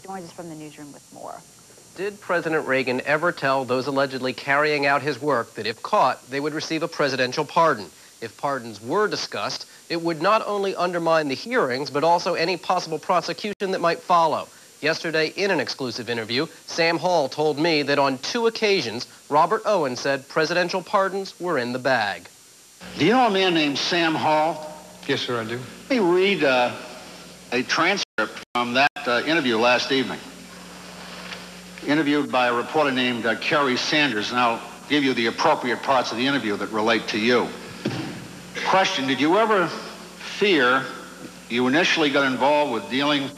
joins us from the newsroom with more. Did President Reagan ever tell those allegedly carrying out his work that if caught, they would receive a presidential pardon? If pardons were discussed, it would not only undermine the hearings, but also any possible prosecution that might follow. Yesterday, in an exclusive interview, Sam Hall told me that on 2 occasions, Robert Owen said presidential pardons were in the bag. Do you know a man named Sam Hall? Yes, sir, I do. Let me read a transcript from that interview last evening. Interviewed by a reporter named Kerry, and I'll give you the appropriate parts of the interview that relate to you. Question, did you ever fear you initially got involved with dealing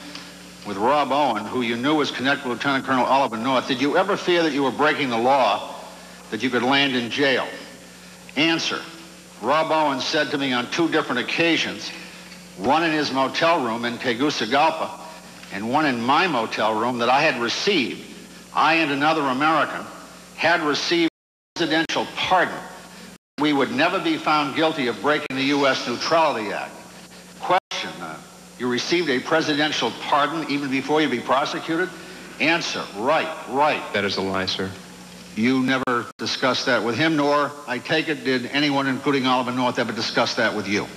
with Rob Owen, who you knew was connected with Lieutenant Colonel Oliver North? Did you ever fear that you were breaking the law, that you could land in jail? Answer, Rob Owen said to me on 2 different occasions, one in his motel room in Tegucigalpa and one in my motel room, that I had received, I and another American, had received a presidential pardon. We would never be found guilty of breaking the U.S. Neutrality Act. Question, you received a presidential pardon even before you be prosecuted? Answer, right. That is a lie, sir. You never discussed that with him, nor, I take it, did anyone, including Oliver North, ever discuss that with you?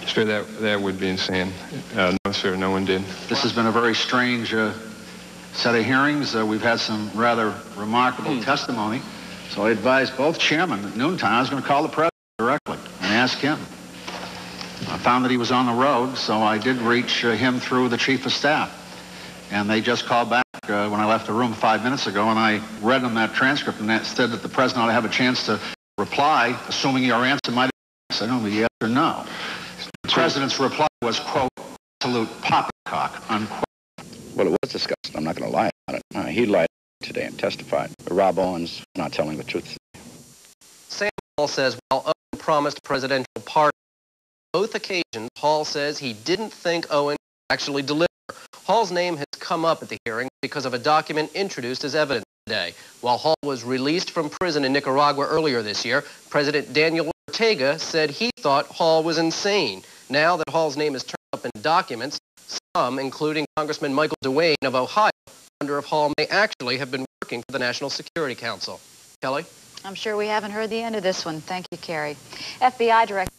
Sir, that would be insane. No, sir, no one did. This has been a very strange set of hearings. We've had some rather remarkable testimony. So I advised both chairmen at noontime I was going to call the president directly and ask him. I found that he was on the road, so I did reach him through the chief of staff. And they just called back when I left the room 5 minutes ago, and I read them that transcript, and that said that the president ought to have a chance to reply, assuming your answer might have been, I don't know, yes or no. The president's reply was, quote, absolute poppycock, unquote. Well, it was discussed. I'm not going to lie about it. He lied today and testified. Rob Owen's not telling the truth. Sam Hall says while Owen promised presidential pardon on both occasions, Hall says he didn't think Owen would actually deliver. Hall's name has come up at the hearing because of a document introduced as evidence today. While Hall was released from prison in Nicaragua earlier this year, President Daniel Ortega said he thought Hall was insane. Now that Hall's name is turned up in documents, some, including Congressman Michael DeWayne of Ohio, wonder if Hall may actually have been working for the National Security Council. Kelly? I'm sure we haven't heard the end of this one. Thank you, Kerry. FBI Director